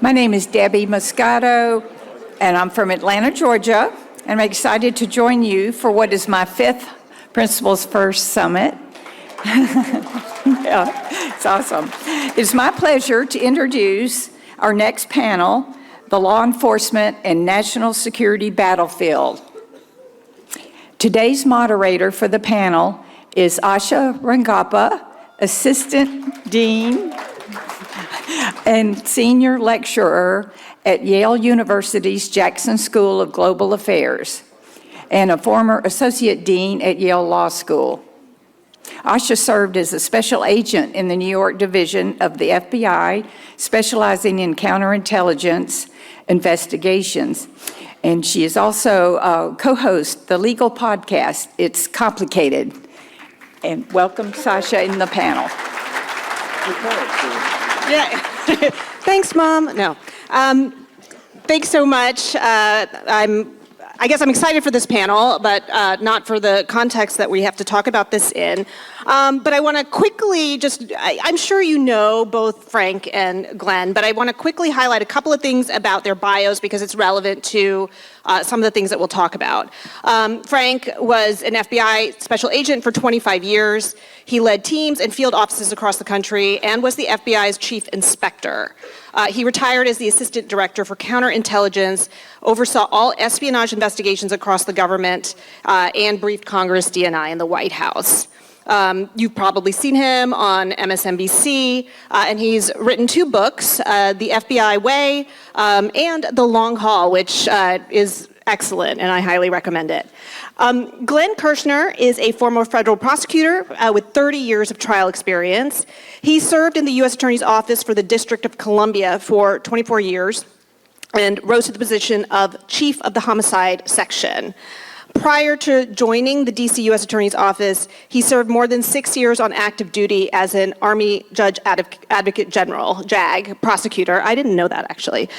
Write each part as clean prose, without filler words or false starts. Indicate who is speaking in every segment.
Speaker 1: My name is Debbie Moscato, and I'm from Atlanta, Georgia, and I'm excited to join you for what is my 5th Principles First Summit. Yeah, it's awesome. It's my pleasure to introduce our next panel, the Law Enforcement and National Security Battlefield. Today's moderator for the panel is Asha Rangappa, Assistant Dean and Senior Lecturer at Yale University's Jackson School of Global Affairs, and a former Associate Dean at Yale Law School. Asha served as a special agent in the New York division of the FBI, specializing in counterintelligence investigations. And she is also co-host the legal podcast, It's Complicated. And welcome, Sasha, in the panel.
Speaker 2: Yeah. Thanks, Mom. No. Thanks so much. I guess I'm excited for this panel, but not for the context that we have to talk about this in. But I want to quickly I'm sure you know both Frank and Glenn, but I want to quickly highlight a couple of things about their bios because it's relevant to some of the things that we'll talk about. Frank was an FBI special agent for 25 years. He led teams and field offices across the country and was the FBI's chief inspector. He retired as the assistant director for counterintelligence, oversaw all espionage investigations across the government, and briefed Congress, DNI, and the White House. You've probably seen him on MSNBC, and he's written 2 books, The FBI Way and The Long Haul, which is excellent, and I highly recommend it. Glenn Kirschner is a former federal prosecutor with 30 years of trial experience. He served in the U.S. Attorney's Office for the District of Columbia for 24 years and rose to the position of Chief of the Homicide Section. Prior to joining the D.C. U.S. Attorney's Office, he served more than 6 years on active duty as an Army Judge Advocate General, JAG, prosecutor. I didn't know that, actually.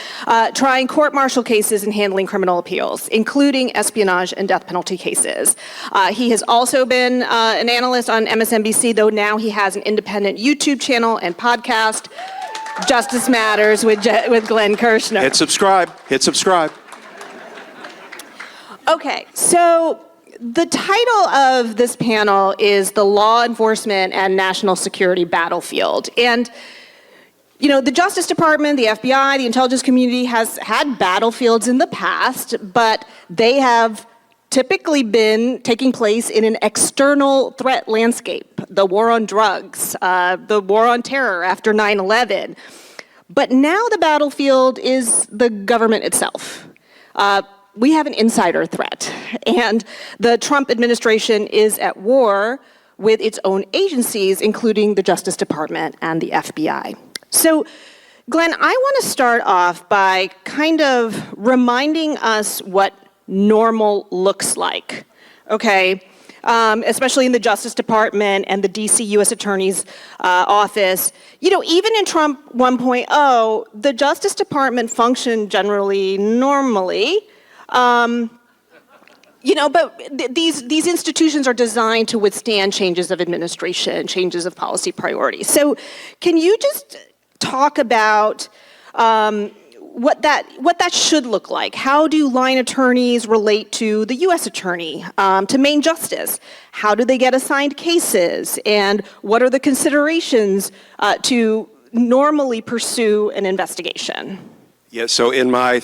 Speaker 2: Trying court-martial cases and handling criminal appeals, including espionage and death penalty cases. He has also been an analyst on MSNBC, though now he has an independent YouTube channel and podcast, Justice Matters with Glenn Kirschner.
Speaker 3: Hit subscribe. Hit subscribe.
Speaker 2: Okay, so the title of this panel is the Law Enforcement and National Security Battlefield. And, you know, the Justice Department, the FBI, the intelligence community has had battlefields in the past, but they have typically been taking place in an external threat landscape. The war on drugs, the war on terror after 9/11. But now the battlefield is the government itself. We have an insider threat, and the Trump administration is at war with its own agencies, including the Justice Department and the FBI. So, Glenn, I want to start off by kind of reminding us what normal looks like, okay? Especially in the Justice Department and the D.C. U.S. Attorney's Office. You know, even in Trump 1.0, the Justice Department functioned generally normally. You know, but these institutions are designed to withstand changes of administration, changes of policy priorities. So can you just talk about what that should look like? How do line attorneys relate to the U.S. attorney, to Main Justice? How do they get assigned cases? And what are the considerations to normally pursue an investigation?
Speaker 3: Yeah, so in my a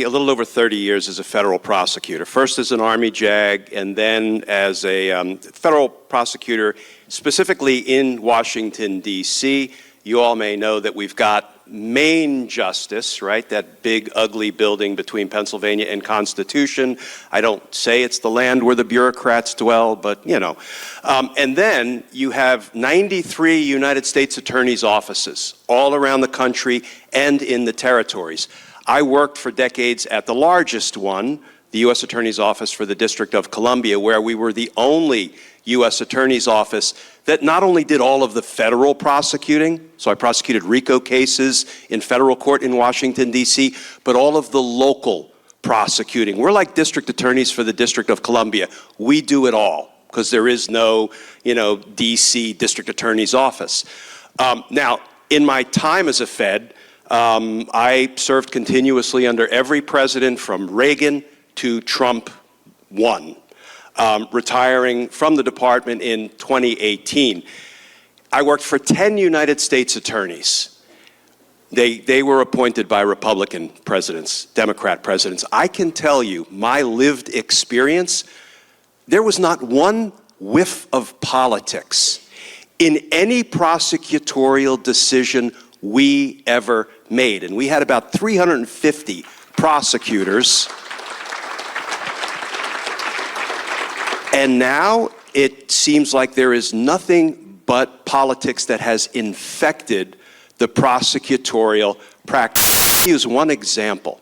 Speaker 3: little over 30 years as a federal prosecutor, first as an Army JAG and then as a federal prosecutor, specifically in Washington, D.C., you all may know that we've got Main Justice, right? That big, ugly building between Pennsylvania and Constitution. I don't say it's the land where the bureaucrats dwell, but, you know. And then you have 93 United States Attorney's offices all around the country and in the territories. I worked for decades at the largest one, the U.S. Attorney's Office for the District of Columbia, where we were the only U.S. Attorney's Office that not only did all of the federal prosecuting, so I prosecuted RICO cases in federal court in Washington, D.C., but all of the local prosecuting. We're like district attorneys for the District of Columbia. We do it all because there is no, D.C. District Attorney's Office. Now, in my time as a Fed, I served continuously under every president from Reagan to Trump 1, retiring from the department in 2018. I worked for 10 United States attorneys. They were appointed by Republican presidents, Democrat presidents. I can tell you, my lived experience, there was not one whiff of politics in any prosecutorial decision we ever made. And we had about 350 prosecutors. And now it seems like there is nothing but politics that has infected the prosecutorial practice. I'll use one example.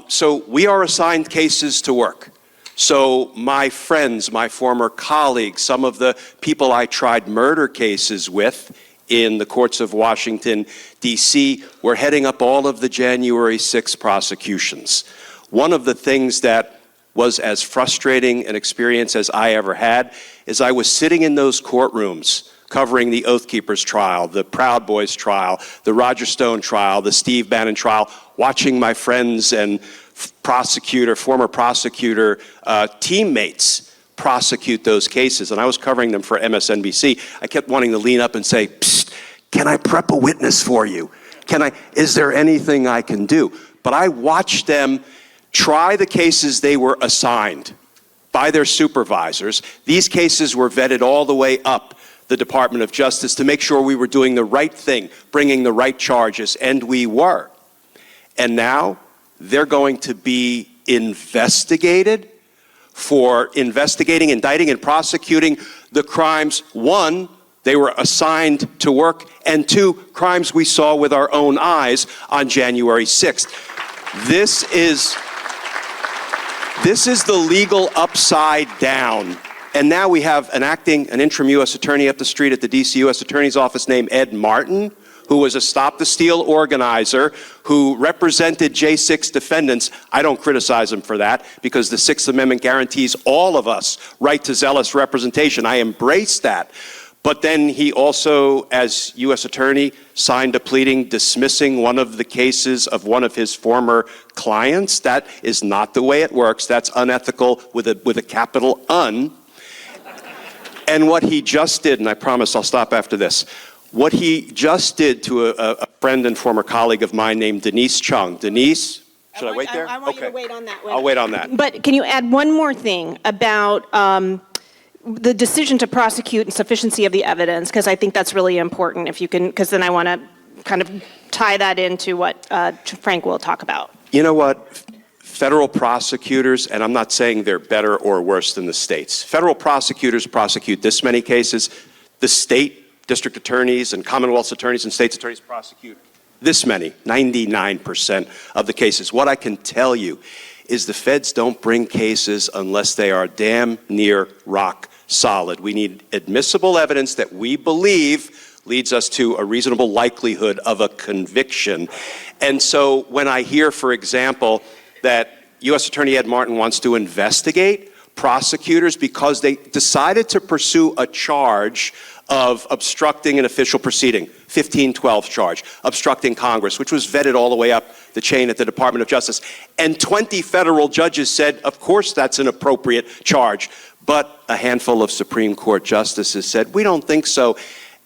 Speaker 3: So we are assigned cases to work. So my friends, my former colleagues, some of the people I tried murder cases with in the courts of Washington, D.C., were heading up all of the January 6 prosecutions. One of the things that was as frustrating an experience as I ever had is I was sitting in those courtrooms covering the Oath Keepers trial, the Proud Boys trial, the Roger Stone trial, the Steve Bannon trial, watching my friends and former prosecutor teammates prosecute those cases. And I was covering them for MSNBC. I kept wanting to lean up and say, "Psst, can I prep a witness for you? Is there anything I can do?" But I watched them try the cases they were assigned by their supervisors. These cases were vetted all the way up the Department of Justice to make sure we were doing the right thing, bringing the right charges, and we were. And now they're going to be investigated for investigating, indicting, and prosecuting the crimes, one, they were assigned to work, and two, crimes we saw with our own eyes on January 6th. This is the legal upside down. And now we have an interim U.S. attorney up the street at the D.C. U.S. Attorney's Office named Ed Martin, who was a Stop the Steal organizer, who represented J6 defendants. I don't criticize him for that, because the Sixth Amendment guarantees all of us right to zealous representation. I embrace that. But then he also, as U.S. attorney, signed a pleading dismissing one of the cases of one of his former clients. That is not the way it works. That's unethical with a capital Un. And what he just did, and I promise I'll stop after this, what he just did to a friend and former colleague of mine named Denise Chung. Denise, should I wait there?
Speaker 2: I want you to wait on that.
Speaker 3: I'll wait on that.
Speaker 2: But can you add one more thing about the decision to prosecute and sufficiency of the evidence? Because I think that's really important, if you can, because then I want to kind of tie that into what Frank will talk about.
Speaker 3: You know what? Federal prosecutors, and I'm not saying they're better or worse than the states. Federal prosecutors prosecute this many cases. The state district attorneys and Commonwealth's attorneys and states' attorneys prosecute this many, 99% of the cases. What I can tell you is the feds don't bring cases unless they are damn near rock solid. We need admissible evidence that we believe leads us to a reasonable likelihood of a conviction. And so when I hear, for example, that U.S. Attorney Ed Martin wants to investigate prosecutors because they decided to pursue a charge of obstructing an official proceeding, 1512 charge, obstructing Congress, which was vetted all the way up the chain at the Department of Justice. And 20 federal judges said, of course that's an appropriate charge. But a handful of Supreme Court justices said, we don't think so.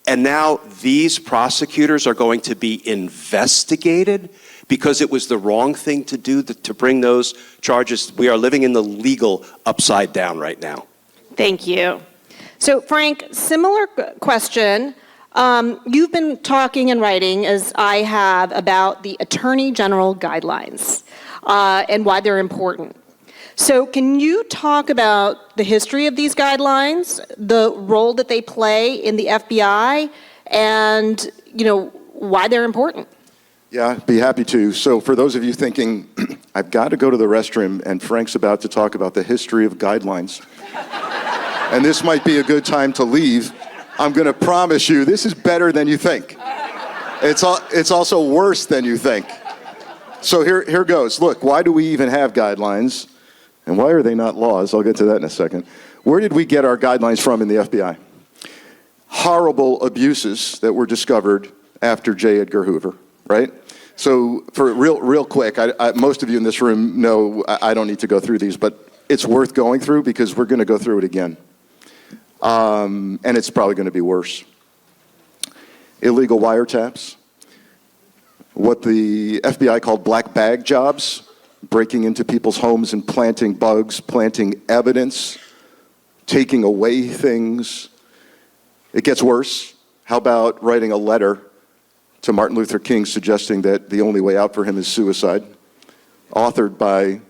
Speaker 3: And now these prosecutors are going to be investigated because it was the wrong thing to do to bring those charges. We are living in the legal upside down right now.
Speaker 2: Thank you. So Frank, similar question. You've been talking and writing, as I have, about the Attorney General guidelines and why they're important. So can you talk about the history of these guidelines, the role that they play in the FBI, and why they're important?
Speaker 4: Yeah, I'd be happy to. So for those of you thinking, I've got to go to the restroom and Frank's about to talk about the history of guidelines, and this might be a good time to leave, I'm going to promise you this is better than you think. It's also worse than you think. So here goes. Look, why do we even have guidelines? And why are they not laws? I'll get to that in a second. Where did we get our guidelines from in the FBI? Horrible abuses that were discovered after J. Edgar Hoover, right? So for real quick, most of you in this room know I don't need to go through these, but it's worth going through because we're going to go through it again. And it's probably going to be worse. Illegal wiretaps, what the FBI called black bag jobs, breaking into people's homes and planting bugs, planting evidence, taking away things. It gets worse. How about writing a letter to Martin Luther King suggesting that the only way out for him is suicide, authored by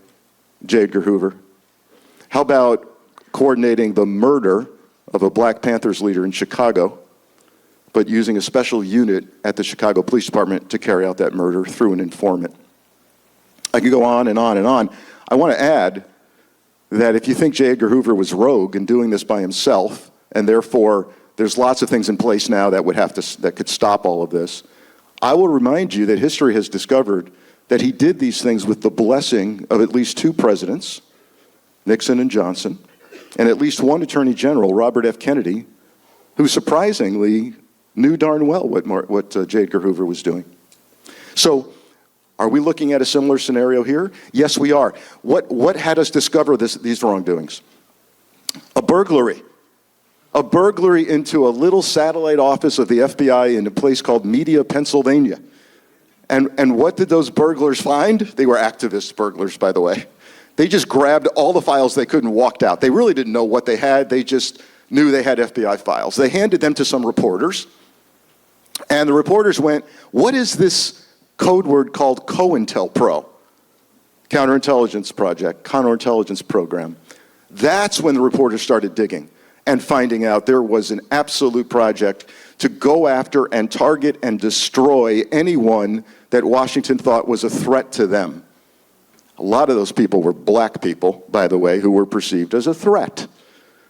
Speaker 4: J. Edgar Hoover? How about coordinating the murder of a Black Panthers leader in Chicago, but using a special unit at the Chicago Police Department to carry out that murder through an informant? I could go on and on and on. I want to add that if you think J. Edgar Hoover was rogue and doing this by himself, and therefore there's lots of things in place now that could stop all of this, I will remind you that history has discovered that he did these things with the blessing of at least two presidents, Nixon and Johnson, and at least one attorney general, Robert F. Kennedy, who surprisingly knew darn well what J. Edgar Hoover was doing. So, are we looking at a similar scenario here? Yes, we are. What had us discover these wrongdoings? A burglary. A burglary into a little satellite office of the FBI in a place called Media, Pennsylvania. And what did those burglars find? They were activist burglars, by the way. They just grabbed all the files they could and walked out. They really didn't know what they had. They just knew they had FBI files. They handed them to some reporters. And the reporters went, what is this code word called COINTELPRO? Counterintelligence project, counterintelligence program. That's when the reporters started digging and finding out there was an absolute project to go after and target and destroy anyone that Washington thought was a threat to them. A lot of those people were black people, by the way, who were perceived as a threat.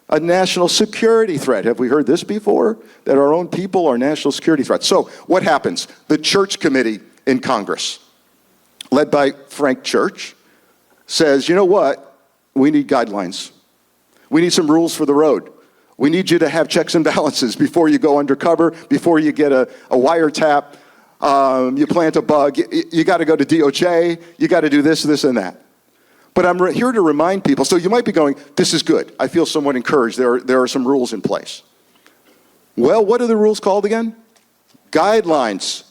Speaker 4: A national security threat. Have we heard this before? That our own people are national security threats. So what happens? The Church Committee in Congress, led by Frank Church, says, you know what? We need guidelines. We need some rules for the road. We need you to have checks and balances before you go undercover, before you get a wiretap, you plant a bug, you got to go to DOJ, you got to do this, this, and that. But I'm here to remind people, so you might be going, this is good. I feel somewhat encouraged. There are some rules in place. Well, what are the rules called again? Guidelines,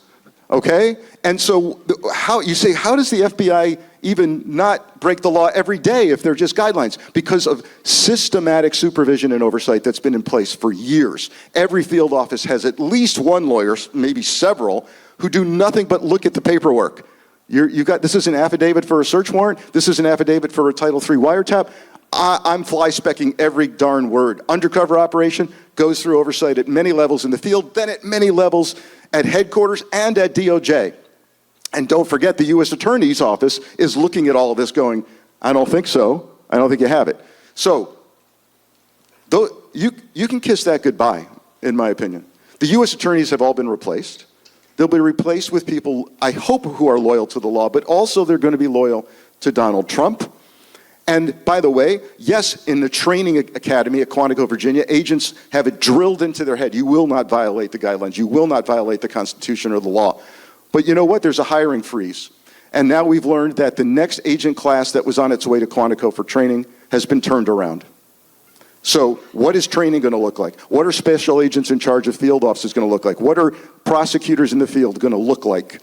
Speaker 4: okay? And so how does the FBI even not break the law every day if they're just guidelines? Because of systematic supervision and oversight that's been in place for years. Every field office has at least one lawyer, maybe several, who do nothing but look at the paperwork. This is an affidavit for a search warrant. This is an affidavit for a Title III wiretap. I'm fly-specking every darn word. Undercover operation goes through oversight at many levels in the field, then at many levels at headquarters and at DOJ. And don't forget, the U.S. Attorney's Office is looking at all of this going, I don't think so. I don't think you have it. So, you can kiss that goodbye, in my opinion. The U.S. attorneys have all been replaced. They'll be replaced with people, I hope, who are loyal to the law, but also they're going to be loyal to Donald Trump. And by the way, yes, in the training academy at Quantico, Virginia, agents have it drilled into their head. You will not violate the guidelines. You will not violate the Constitution or the law. But you know what? There's a hiring freeze. And now we've learned that the next agent class that was on its way to Quantico for training has been turned around. So what is training going to look like? What are special agents in charge of field officers going to look like? What are prosecutors in the field going to look like?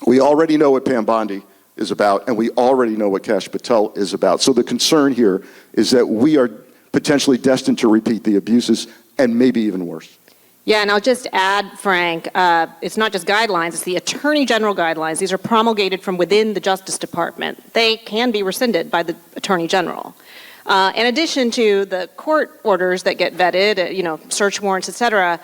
Speaker 4: We already know what Pam Bondi is about, and we already know what Kash Patel is about. So the concern here is that we are potentially destined to repeat the abuses and maybe even worse.
Speaker 2: Yeah, and I'll just add, Frank, it's not just guidelines, it's the Attorney General guidelines. These are promulgated from within the Justice Department. They can be rescinded by the Attorney General. In addition to the court orders that get vetted, search warrants, et cetera,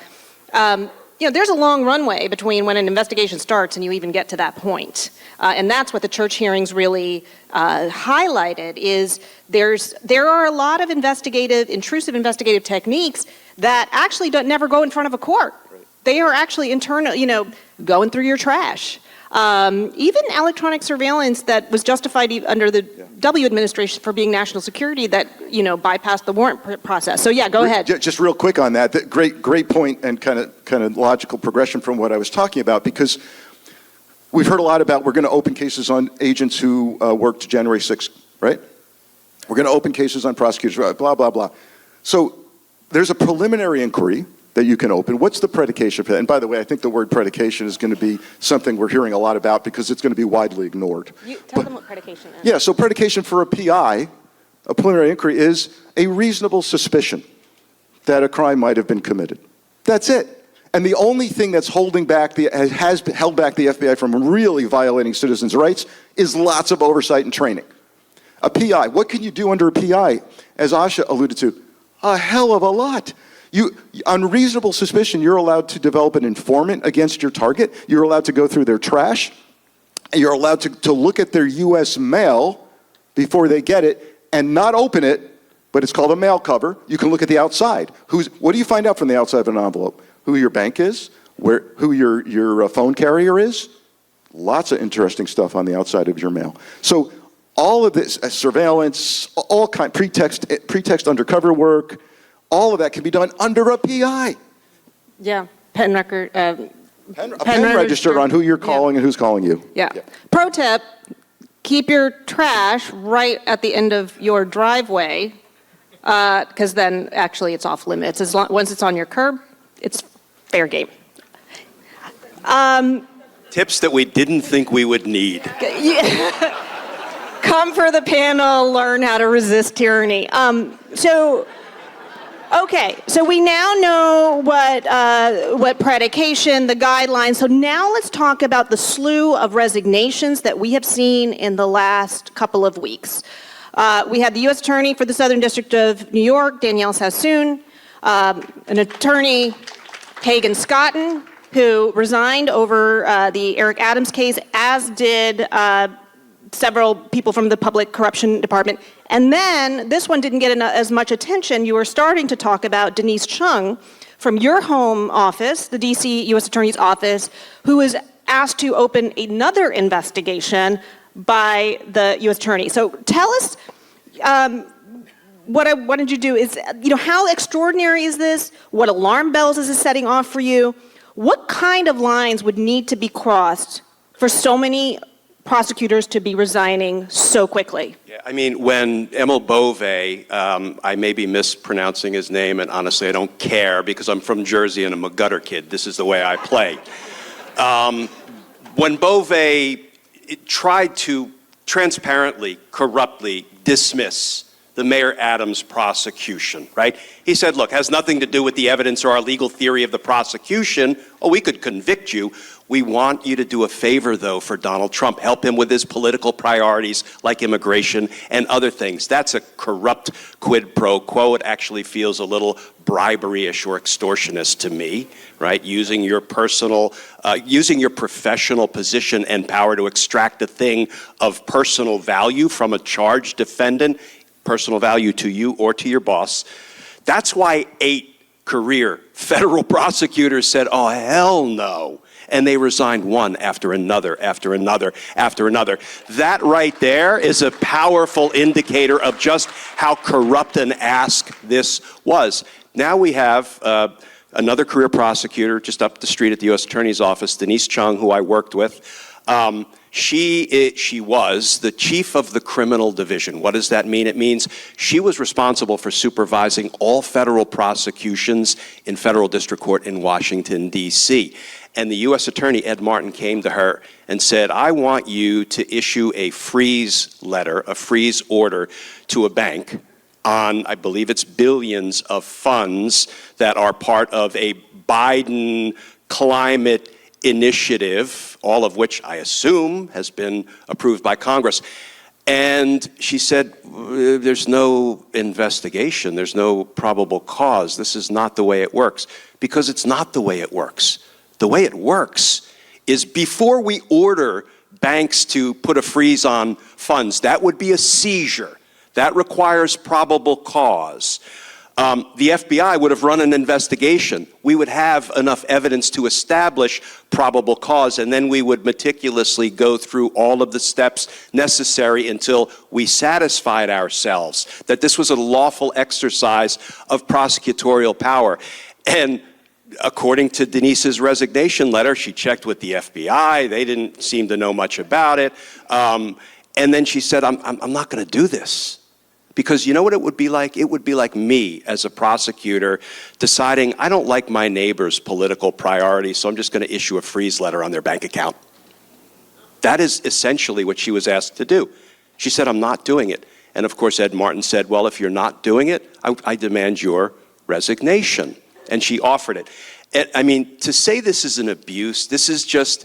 Speaker 2: there's a long runway between when an investigation starts and you even get to that point. And that's what the church hearings really highlighted, is there are a lot of intrusive investigative techniques that actually never go in front of a court. Right. They are actually internal, going through your trash. Even electronic surveillance that was justified under the W administration for being national security that, bypassed the warrant process. So yeah, go ahead.
Speaker 4: Just real quick on that. Great point and kind of logical progression from what I was talking about, because We've heard a lot about we're going to open cases on agents who worked January 6th, right? We're going to open cases on prosecutors, blah, blah, blah. So there's a preliminary inquiry that you can open. What's the predication for that? And by the way, I think the word predication is going to be something we're hearing a lot about because it's going to be widely ignored.
Speaker 2: Tell them what predication is.
Speaker 4: Yeah, so predication for a PI, a preliminary inquiry, is a reasonable suspicion that a crime might have been committed. That's it. And the only thing that's holding back has held back the FBI from really violating citizens' rights is lots of oversight and training. A PI, what can you do under a PI? As Asha alluded to, a hell of a lot. On reasonable suspicion, you're allowed to develop an informant against your target. You're allowed to go through their trash. You're allowed to look at their U.S. mail before they get it and not open it, but it's called a mail cover. You can look at the outside. What do you find out from the outside of an envelope? Who your bank is, who your phone carrier is. Lots of interesting stuff on the outside of your mail. So all of this, surveillance, all kind, pretext undercover work, all of that can be done under a PI.
Speaker 2: Yeah, pen record.
Speaker 4: Pen register on who you're calling and who's calling you.
Speaker 2: Yeah. Pro tip, keep your trash right at the end of your driveway, because then actually it's off limits. Once it's on your curb, it's fair game.
Speaker 3: Tips that we didn't think we would need.
Speaker 2: Come for the panel, learn how to resist tyranny. So we now know what predication, the guidelines. So now let's talk about the slew of resignations that we have seen in the last couple of weeks. We had the U.S. Attorney for the Southern District of New York, Danielle Sassoon, an attorney, Hagan Scotton, who resigned over the Eric Adams case, as did several people from the Public Corruption Department. And then this one didn't get as much attention. You were starting to talk about Denise Chung from your home office, the D.C. U.S. Attorney's Office, who was asked to open another investigation by the U.S. Attorney. So tell us, what I wanted you to do is, how extraordinary is this? What alarm bells is this setting off for you? What kind of lines would need to be crossed for so many prosecutors to be resigning so quickly?
Speaker 3: Yeah, I mean, when Emil Bove, I may be mispronouncing his name, and honestly, I don't care because I'm from Jersey and I'm a gutter kid. This is the way I play. When Bove tried to transparently, corruptly dismiss the Mayor Adams prosecution, right? He said, look, has nothing to do with the evidence or our legal theory of the prosecution. Oh, we could convict you. We want you to do a favor, though, for Donald Trump. Help him with his political priorities like immigration and other things. That's a corrupt quid pro quo. It actually feels a little bribery-ish or extortionist to me, right? Using your professional position and power to extract a thing of personal value from a charged defendant, personal value to you or to your boss. That's why 8 career federal prosecutors said, oh, hell no. And they resigned one after another, after another, after another. That right there is a powerful indicator of just how corrupt an ask this was. Now we have another career prosecutor just up the street at the U.S. Attorney's Office, Denise Chung, who I worked with. She was the chief of the criminal division. What does that mean? It means she was responsible for supervising all federal prosecutions in federal district court in Washington, D.C. And the U.S. Attorney, Ed Martin, came to her and said, I want you to issue a freeze letter, a freeze order to a bank on, I believe it's billions of funds that are part of a Biden climate initiative, all of which I assume has been approved by Congress. And she said, there's no investigation, there's no probable cause. This is not the way it works, because it's not the way it works. The way it works is before we order banks to put a freeze on funds, that would be a seizure. That requires probable cause. The FBI would have run an investigation. We would have enough evidence to establish probable cause, and then we would meticulously go through all of the steps necessary until we satisfied ourselves that this was a lawful exercise of prosecutorial power. And according to Denise's resignation letter, she checked with the FBI. They didn't seem to know much about it. And then she said, I'm not going to do this. Because you know what it would be like? It would be like me as a prosecutor deciding I don't like my neighbor's political priorities, so I'm just going to issue a freeze letter on their bank account. That is essentially what she was asked to do. She said, I'm not doing it. And of course, Ed Martin said, well, if you're not doing it, I demand your resignation. And she offered it. And, I mean, to say this is an abuse, this is just,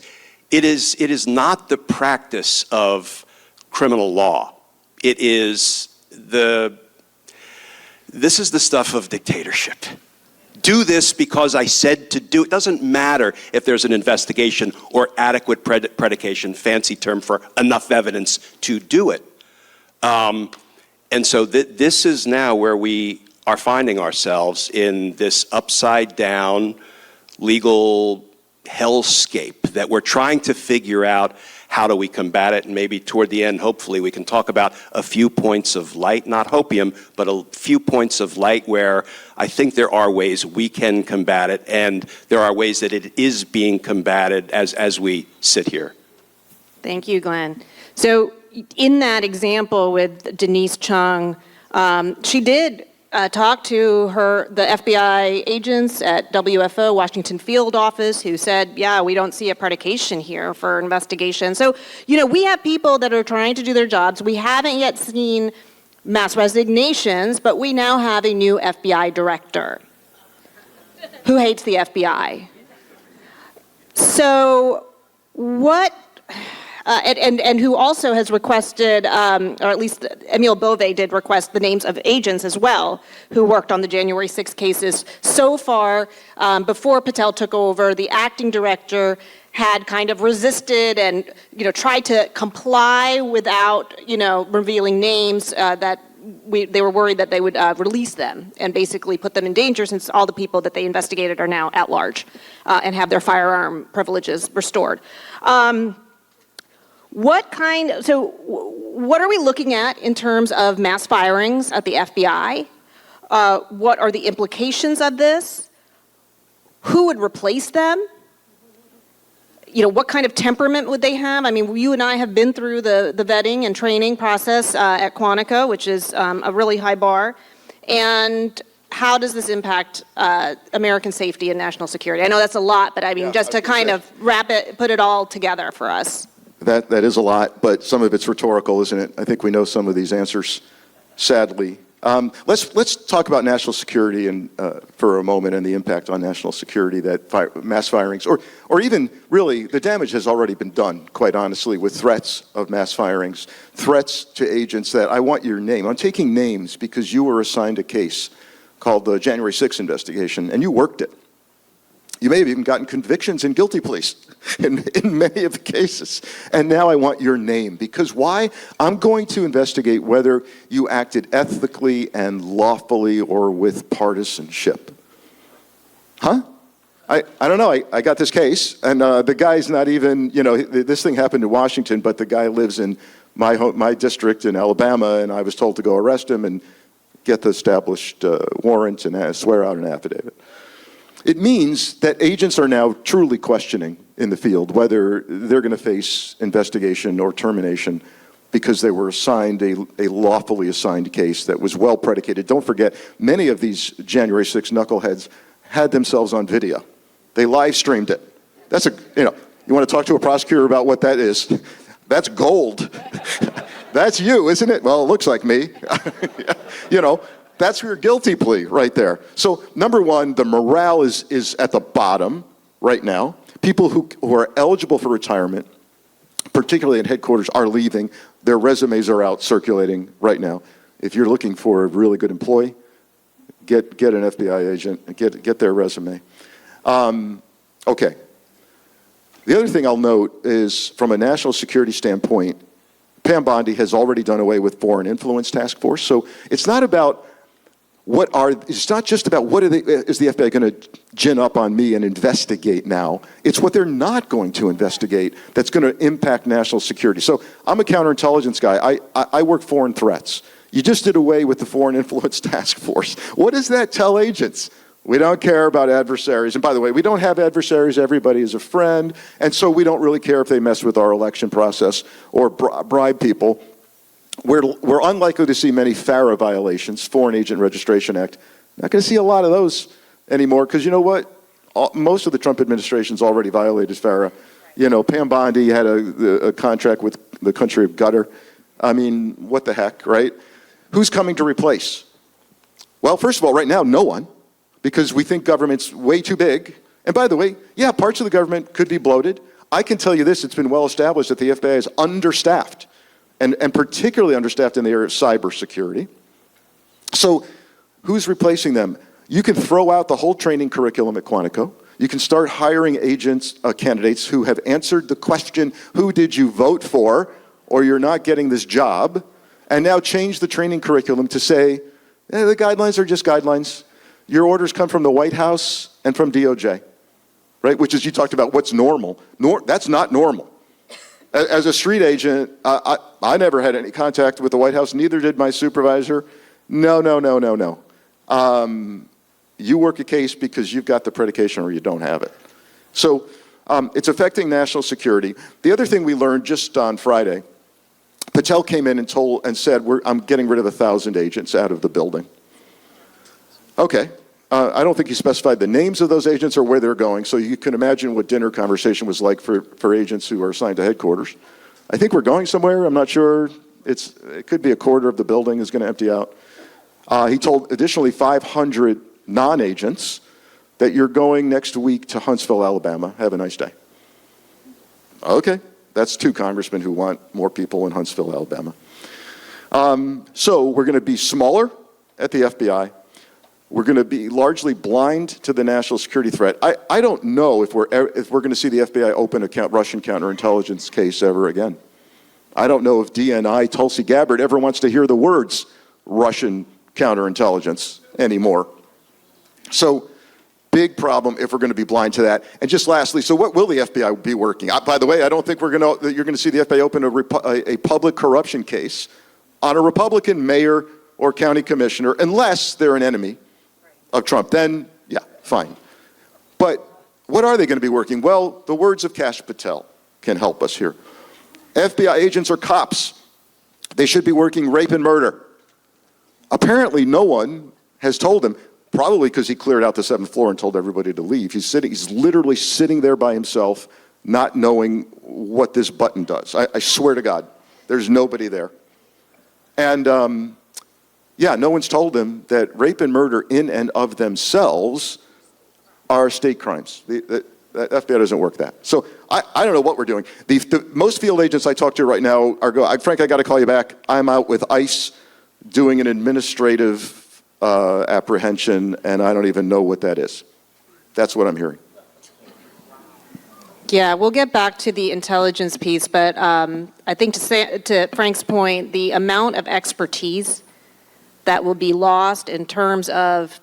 Speaker 3: it is not the practice of criminal law. It is this is the stuff of dictatorship. Do this because I said to do it. Doesn't matter if there's an investigation or adequate predication, fancy term for enough evidence to do it. And so this is now where we are finding ourselves in this upside down legal hellscape that we're trying to figure out how do we combat it, and maybe toward the end, hopefully, we can talk about a few points of light, not hopium, but a few points of light where I think there are ways we can combat it, and there are ways that it is being combated as we sit here.
Speaker 2: Thank you, Glenn. So in that example with Denise Chung, she did talk to the FBI agents at WFO, Washington Field Office, who said, yeah, we don't see a predication here for investigation. So, we have people that are trying to do their jobs. We haven't yet seen mass resignations, but we now have a new FBI director who hates the FBI. So what... and who also has requested, or at least Emile Beauvais did request the names of agents as well who worked on the January 6 cases. So far, before Patel took over, the acting director had kind of resisted and tried to comply without revealing names that they were worried that they would release them and basically put them in danger, since all the people that they investigated are now at large and have their firearm privileges restored. What are we looking at in terms of mass firings at the FBI? What are the implications of this? Who would replace them? What kind of temperament would they have? I mean, you and I have been through the vetting and training process at Quantico, which is a really high bar. And how does this impact American safety and national security? I know that's a lot, but I mean, just to kind of put it all together for us.
Speaker 4: That is a lot, but some of it's rhetorical, isn't it? I think we know some of these answers, sadly. Let's talk about national security and for a moment, and the impact on national security that mass firings, or even really the damage has already been done, quite honestly, with threats of mass firings, threats to agents that I want your name. I'm taking names because you were assigned a case called the January 6 investigation, and you worked it. You may have even gotten convictions and guilty pleas in many of the cases. And now I want your name. Because why? I'm going to investigate whether you acted ethically and lawfully or with partisanship. Huh? I don't know. I got this case, and the guy's not even, this thing happened in Washington, but the guy lives in my district in Alabama, and I was told to go arrest him and get the established warrant and swear out an affidavit. It means that agents are now truly questioning in the field whether they're going to face investigation or termination because they were assigned a lawfully assigned case that was well predicated. Don't forget, many of these January 6 knuckleheads had themselves on video. They live streamed it. That's you want to talk to a prosecutor about what that is? That's gold. That's you, isn't it? Well, it looks like me. That's your guilty plea right there. So number one, the morale is at the bottom right now. People who are eligible for retirement, particularly at headquarters, are leaving. Their resumes are out circulating right now. If you're looking for a really good employee, get an FBI agent, get their resume. Okay. The other thing I'll note is, from a national security standpoint, Pam Bondi has already done away with Foreign Influence Task Force. So it's not about it's not just about is the FBI going to gin up on me and investigate now. It's what they're not going to investigate that's going to impact national security. So I'm a counterintelligence guy. I work foreign threats. You just did away with the Foreign Influence Task Force. What does that tell agents? We don't care about adversaries. And by the way, we don't have adversaries. Everybody is a friend. And so we don't really care if they mess with our election process or bribe people. We're unlikely to see many FARA violations, Foreign Agent Registration Act. Not going to see a lot of those anymore because you know what? Most of the Trump administration's already violated FARA. You know, Pam Bondi had a contract with the country of Qatar. I mean, what the heck, right? Who's coming to replace? Well, first of all, right now, no one, because we think government's way too big. And by the way, yeah, parts of the government could be bloated. I can tell you this, it's been well established that the FBI is understaffed, and particularly understaffed in the area of cybersecurity. So who's replacing them? You can throw out the whole training curriculum at Quantico. You can start hiring agents, candidates who have answered the question, who did you vote for, or you're not getting this job, and now change the training curriculum to say, the guidelines are just guidelines. Your orders come from the White House and from DOJ, right? Which is, you talked about what's normal. That's not normal. As a street agent, I never had any contact with the White House, neither did my supervisor. No. You work a case because you've got the predication or you don't have it. So it's affecting national security. The other thing we learned just on Friday, Patel came in and said, I'm getting rid of 1,000 agents out of the building. Okay. I don't think he specified the names of those agents or where they're going, so you can imagine what dinner conversation was like for agents who are assigned to headquarters. I think we're going somewhere. I'm not sure. It could be a quarter of the building is going to empty out. He told additionally 500 non-agents that you're going next week to Huntsville, Alabama. Have a nice day. Okay. That's 2 congressmen who want more people in Huntsville, Alabama. So we're going to be smaller at the FBI. We're going to be largely blind to the national security threat. I don't know if we're going to see the FBI open a Russian counterintelligence case ever again. I don't know if DNI, Tulsi Gabbard, ever wants to hear the words Russian counterintelligence anymore. So big problem if we're going to be blind to that. And just lastly, so what will the FBI be working? By the way, I don't think you're going to see the FBI open a public corruption case on a Republican mayor or county commissioner unless they're an enemy of Trump. Then, yeah, fine. But what are they going to be working? Well, the words of Kash Patel can help us here. FBI agents are cops. They should be working rape and murder. Apparently, no one has told him, probably because he cleared out the 7th floor and told everybody to leave. He's literally sitting there by himself, not knowing what this button does. I swear to God, there's nobody there. And yeah, no one's told him that rape and murder in and of themselves are state crimes. The FBI doesn't work that. So I don't know what we're doing. Most field agents I talk to right now are Frank, I got to call you back. I'm out with ICE doing an administrative apprehension, and I don't even know what that is. That's what I'm hearing.
Speaker 2: Yeah, we'll get back to the intelligence piece, but I think to Frank's point, the amount of expertise that will be lost in terms of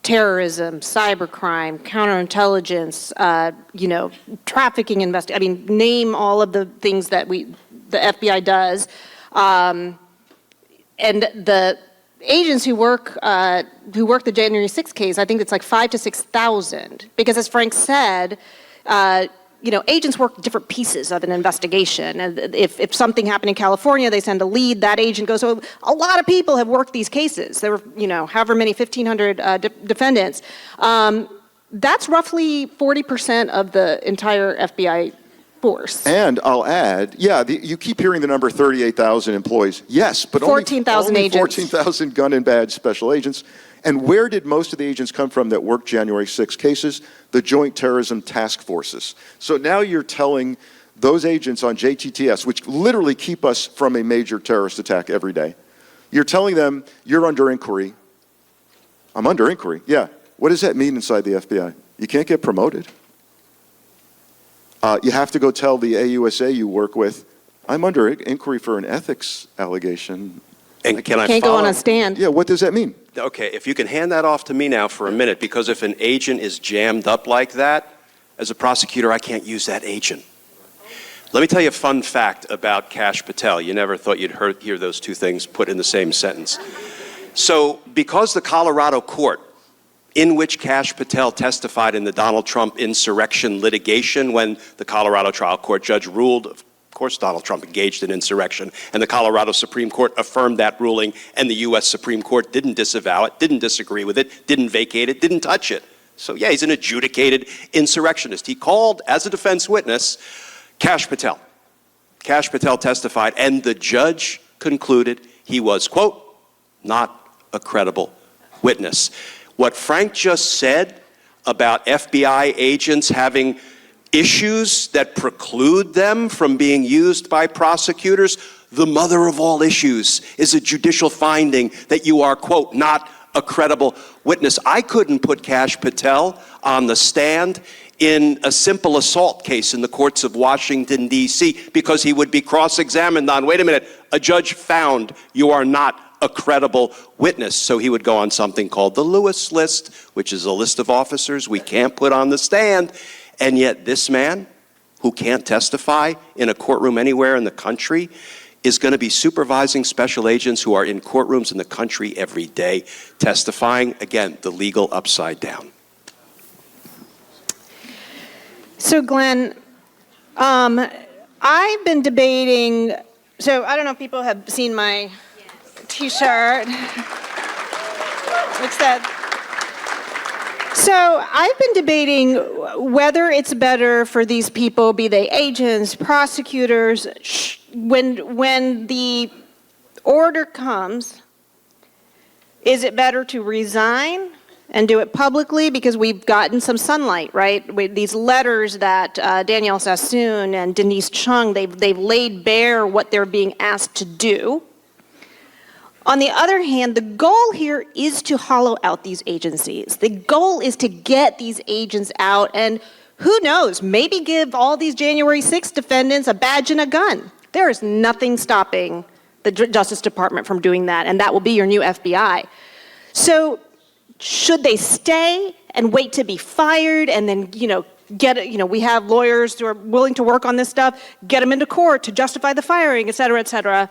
Speaker 2: terrorism, cybercrime, counterintelligence, trafficking name all of the things that the FBI does, and the agents who work the January 6th case, I think it's like 5,000 to 6,000, because as Frank said, agents work different pieces of an investigation. And if something happened in California, they send a lead, that agent goes, so a lot of people have worked these cases. There were, however many, 1,500 defendants. That's roughly 40% of the entire FBI force.
Speaker 4: And I'll add, you keep hearing the number 38,000 employees. Yes, but
Speaker 2: 14,000 agents.
Speaker 4: 14,000 gun and badge special agents. And where did most of the agents come from that worked January 6 cases? The Joint Terrorism Task Forces. So now you're telling those agents on JTTS, which literally keep us from a major terrorist attack every day, you're telling them, you're under inquiry. I'm under inquiry. Yeah. What does that mean inside the FBI? You can't get promoted. You have to go tell the AUSA you work with, I'm under inquiry for an ethics allegation.
Speaker 3: And can I
Speaker 2: Can't
Speaker 3: follow?
Speaker 2: go on a stand.
Speaker 4: Yeah, what does that mean?
Speaker 3: Okay, if you can hand that off to me now for a minute, because if an agent is jammed up like that, as a prosecutor, I can't use that agent. Let me tell you a fun fact about Kash Patel. You never thought you'd hear those two things put in the same sentence. So because the Colorado court in which Kash Patel testified in the Donald Trump insurrection litigation when the Colorado trial court judge ruled, of course Donald Trump engaged in insurrection, and the Colorado Supreme Court affirmed that ruling, and the U.S. Supreme Court didn't disavow it, didn't disagree with it, didn't vacate it, didn't touch it. So yeah, he's an adjudicated insurrectionist. He called, as a defense witness, Kash Patel. Kash Patel testified, and the judge concluded he was, quote, not a credible witness. What Frank just said about FBI agents having issues that preclude them from being used by prosecutors, the mother of all issues is a judicial finding that you are, quote, not a credible witness. I couldn't put Kash Patel on the stand in a simple assault case in the courts of Washington, D.C., because he would be cross-examined on, wait a minute, a judge found you are not a credible witness. So he would go on something called the Lewis list, which is a list of officers we can't put on the stand. And yet this man, who can't testify in a courtroom anywhere in the country, is going to be supervising special agents who are in courtrooms in the country every day, testifying, again, the legal upside down.
Speaker 2: So Glenn, I've been debating, so I don't know if people have seen my t-shirt. What's that? So I've been debating whether it's better for these people, be they agents, prosecutors, when the order comes, is it better to resign and do it publicly, because we've gotten some sunlight, right? With these letters that Danielle Sassoon and Denise Chung, they've laid bare what they're being asked to do. On the other hand, the goal here is to hollow out these agencies. The goal is to get these agents out, and who knows, maybe give all these January 6th defendants a badge and a gun. There is nothing stopping the Justice Department from doing that, and that will be your new FBI. So should they stay and wait to be fired and then, we have lawyers who are willing to work on this stuff, get them into court to justify the firing, et cetera, et cetera.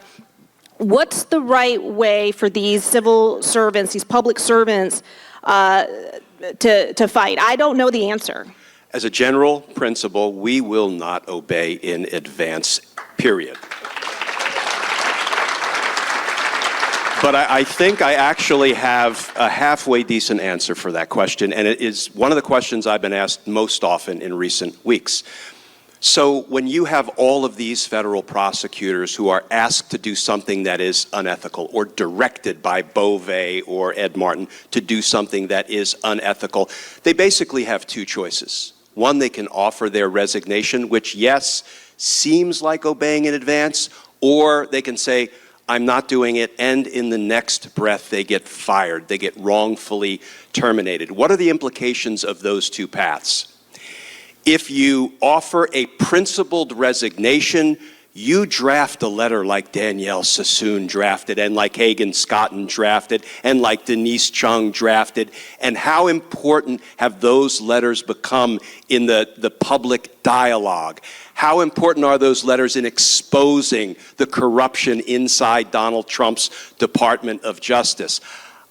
Speaker 2: What's the right way for these civil servants, these public servants, to fight? I don't know the answer.
Speaker 3: As a general principle, we will not obey in advance, period. But I think I actually have a halfway decent answer for that question, and it is one of the questions I've been asked most often in recent weeks. So when you have all of these federal prosecutors who are asked to do something that is unethical, or directed by Beauvais or Ed Martin to do something that is unethical, they basically have two choices. One, they can offer their resignation, which, yes, seems like obeying in advance, or they can say, I'm not doing it, and in the next breath they get fired, they get wrongfully terminated. What are the implications of those two paths? If you offer a principled resignation, you draft a letter like Danielle Sassoon drafted, and like Hagan Scotton drafted, and like Denise Chung drafted, and how important have those letters become in the public dialogue? How important are those letters in exposing the corruption inside Donald Trump's Department of Justice?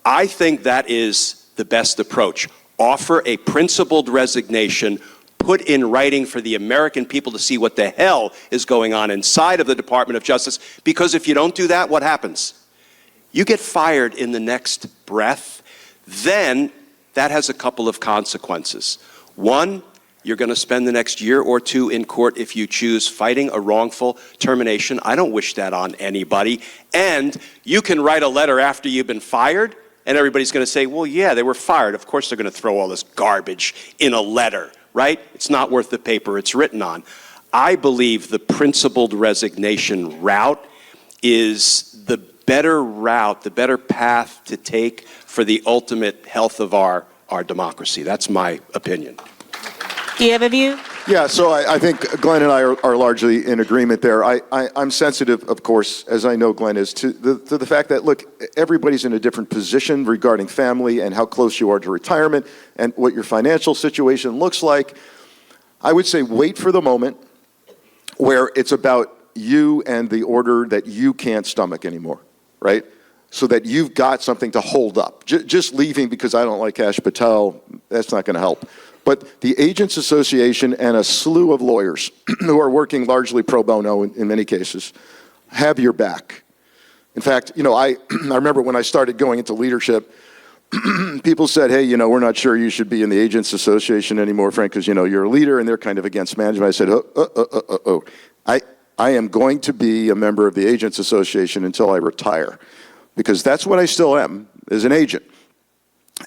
Speaker 3: I think that is the best approach. Offer a principled resignation, put in writing for the American people to see what the hell is going on inside of the Department of Justice, because if you don't do that, what happens? You get fired in the next breath. Then that has a couple of consequences. One, you're going to spend the next year or two in court if you choose fighting a wrongful termination. I don't wish that on anybody. And you can write a letter after you've been fired, and everybody's going to say, well, yeah, they were fired. Of course they're going to throw all this garbage in a letter, right? It's not worth the paper it's written on. I believe the principled resignation route is the better route, the better path to take for the ultimate health of our democracy. That's my opinion.
Speaker 2: Do you have a view?
Speaker 4: Yeah, so I think Glenn and I are largely in agreement there. I'm sensitive, of course, as I know Glenn is, to the fact that, look, everybody's in a different position regarding family and how close you are to retirement and what your financial situation looks like. I would say wait for the moment where it's about you and the order that you can't stomach anymore, right? so that you've got something to hold up. Just leaving because I don't like Ash Patel, that's not going to help. But the Agents Association and a slew of lawyers who are working largely pro bono in many cases have your back. In fact, I remember when I started going into leadership, people said, hey, we're not sure you should be in the Agents Association anymore, Frank, because, you're a leader and they're kind of against management. I said, I am going to be a member of the Agents Association until I retire, because that's what I still am, as an agent.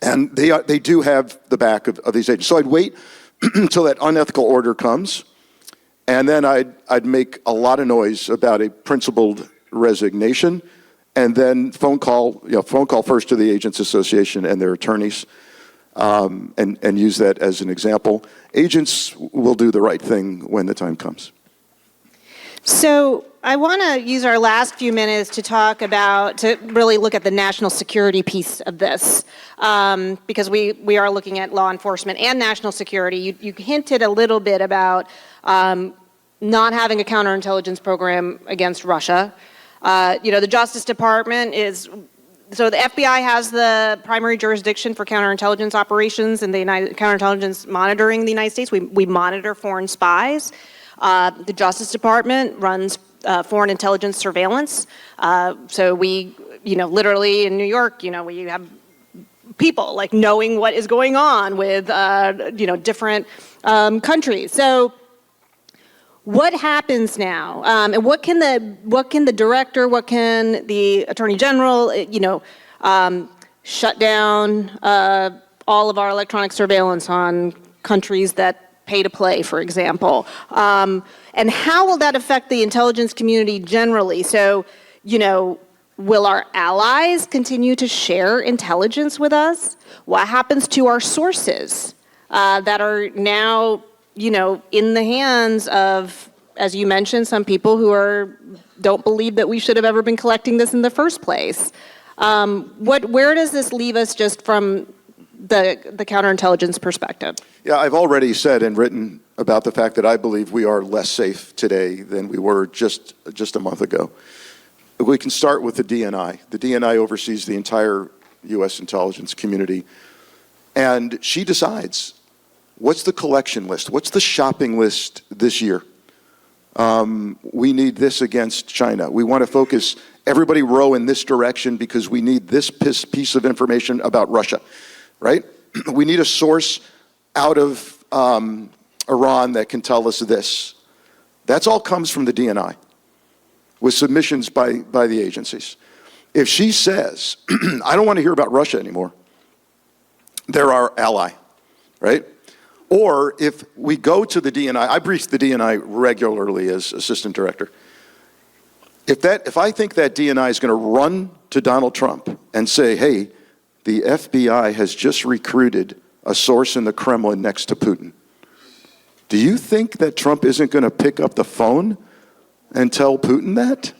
Speaker 4: And they do have the back of these agents. So I'd wait until that unethical order comes, and then I'd make a lot of noise about a principled resignation, and then phone call first to the Agents Association and their attorneys, and use that as an example. Agents will do the right thing when the time comes.
Speaker 2: So I want to use our last few minutes to really look at the national security piece of this, because we are looking at law enforcement and national security. You hinted a little bit about not having a counterintelligence program against Russia. The Justice Department so the FBI has the primary jurisdiction for counterintelligence operations and counterintelligence monitoring in the United States. We monitor foreign spies. The Justice Department runs foreign intelligence surveillance. So we, literally in New York, we have people like knowing what is going on with, different countries. So what happens now? And what can the director, what can the attorney general, shut down all of our electronic surveillance on countries that pay to play, for example? And how will that affect the intelligence community generally? So, will our allies continue to share intelligence with us? What happens to our sources that are now, in the hands of, as you mentioned, some people who don't believe that we should have ever been collecting this in the first place? Where does this leave us just from the counterintelligence perspective?
Speaker 4: Yeah, I've already said and written about the fact that I believe we are less safe today than we were just a month ago. We can start with the DNI. The DNI oversees the entire U.S. intelligence community, and she decides what's the collection list, what's the shopping list this year. We need this against China. We want to focus, everybody row in this direction because we need this piece of information about Russia. Right? We need a source out of Iran that can tell us this. That's all comes from the DNI with submissions by the agencies. If she says, I don't want to hear about Russia anymore, they're our ally, right? Or if we go to the DNI, I brief the DNI regularly as assistant director. If I think that DNI is going to run to Donald Trump and say, hey, the FBI has just recruited a source in the Kremlin next to Putin, do you think that Trump isn't going to pick up the phone and tell Putin that?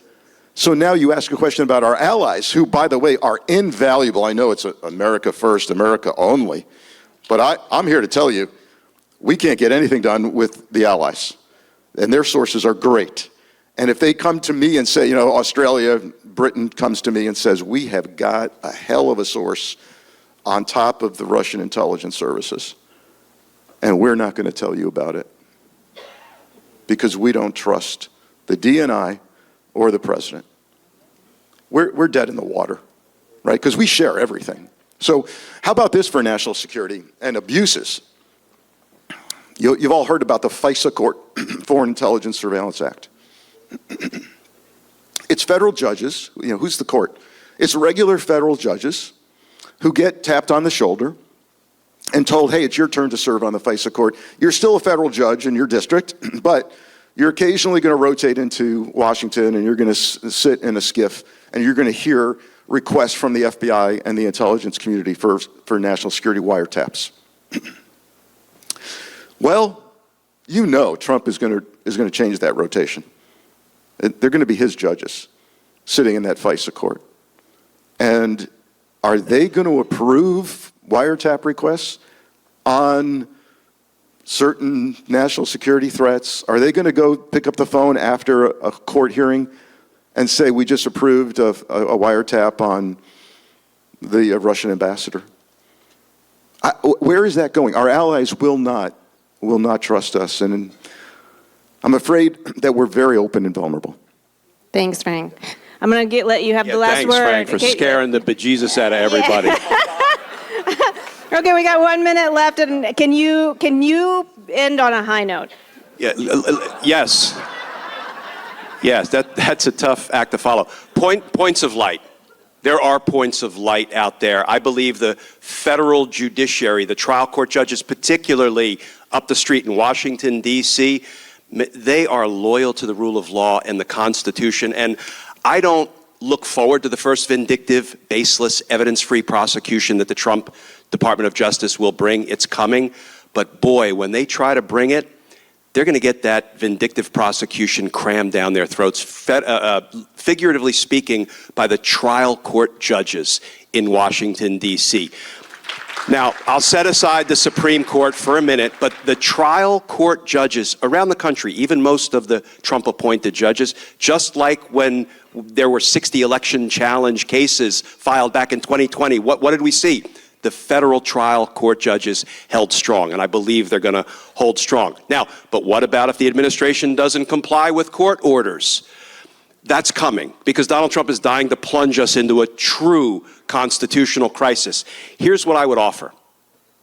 Speaker 4: So now you ask a question about our allies, who, by the way, are invaluable. I know it's America first, America only, but I'm here to tell you, we can't get anything done with the allies, and their sources are great. And if they come to me and say, Australia, Britain comes to me and says, we have got a hell of a source on top of the Russian intelligence services, and we're not going to tell you about it because we don't trust the DNI or the president. We're dead in the water, right? Because we share everything. So how about this for national security and abuses? You've all heard about the FISA Court, Foreign Intelligence Surveillance Act. It's federal judges, who's the court? It's regular federal judges who get tapped on the shoulder and told, hey, it's your turn to serve on the FISA court. You're still a federal judge in your district, but you're occasionally going to rotate into Washington and you're going to sit in a skiff and you're going to hear requests from the FBI and the intelligence community for national security wiretaps. Well, Trump is going to change that rotation. They're going to be his judges sitting in that FISA court. And are they going to approve wiretap requests on certain national security threats? Are they going to go pick up the phone after a court hearing and say we just approved of a wiretap on the Russian ambassador? Where is that going? Our allies will not trust us, and I'm afraid that we're very open and vulnerable.
Speaker 2: Thanks, Frank. I'm going to let you have the last
Speaker 3: thanks,
Speaker 2: word.
Speaker 3: Frank, for scaring the bejesus out of everybody.
Speaker 2: Okay, we got 1 minute left, and can you end on a high note?
Speaker 3: Yeah, yes. Yes, that's a tough act to follow. Points of light. There are points of light out there. I believe the federal judiciary, the trial court judges, particularly up the street in Washington, D.C., they are loyal to the rule of law and the Constitution. And I don't look forward to the first vindictive, baseless, evidence-free prosecution that the Trump Department of Justice will bring. It's coming. But boy, when they try to bring it, they're going to get that vindictive prosecution crammed down their throats, figuratively speaking, by the trial court judges in Washington, D.C. Now, I'll set aside the Supreme Court for a minute, but the trial court judges around the country, even most of the Trump-appointed judges, just like when there were 60 election challenge cases filed back in 2020, what did we see? The federal trial court judges held strong, and I believe they're going to hold strong. Now, but what about if the administration doesn't comply with court orders? That's coming, because Donald Trump is dying to plunge us into a true constitutional crisis. Here's what I would offer.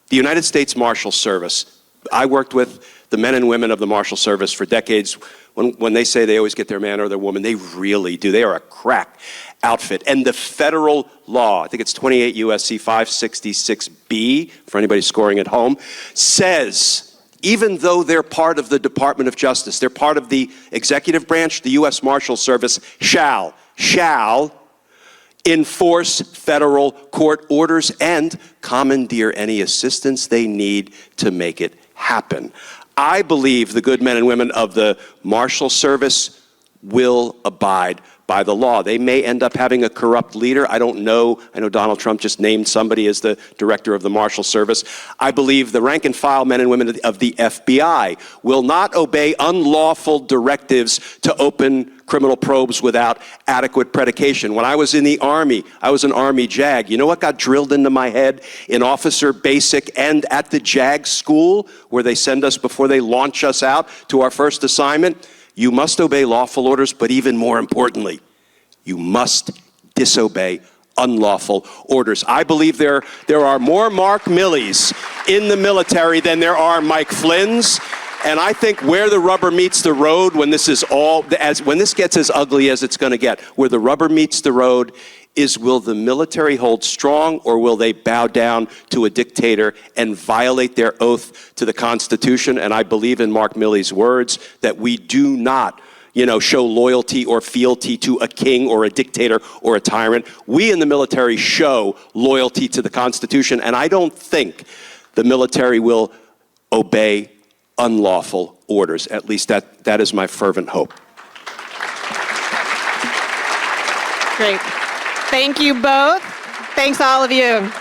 Speaker 3: The United States Marshal Service, I worked with the men and women of the Marshal Service for decades. When they say they always get their man or their woman, they really do. They are a crack outfit. And the federal law, I think it's 28 U.S.C. 566B, for anybody scoring at home, says, even though they're part of the Department of Justice, they're part of the executive branch, the U.S. Marshal Service shall enforce federal court orders and commandeer any assistance they need to make it happen. I believe the good men and women of the Marshal Service will abide by the law. They may end up having a corrupt leader. I don't know. I know Donald Trump just named somebody as the director of the Marshal Service. I believe the rank and file men and women of the FBI will not obey unlawful directives to open criminal probes without adequate predication. When I was in the Army, I was an Army JAG. You know what got drilled into my head in officer basic and at the JAG school, where they send us before they launch us out to our first assignment? You must obey lawful orders, but even more importantly, you must disobey unlawful orders. I believe there are more Mark Millies in the military than there are Mike Flynns. And I think where the rubber meets the road, when this gets as ugly as it's going to get, where the rubber meets the road is, will the military hold strong, or will they bow down to a dictator and violate their oath to the Constitution? And I believe in Mark Milley's words that we do not, show loyalty or fealty to a king or a dictator or a tyrant. We in the military show loyalty to the Constitution, and I don't think the military will obey unlawful orders. At least that is my fervent hope.
Speaker 2: Great. Thank you both. Thanks all of you.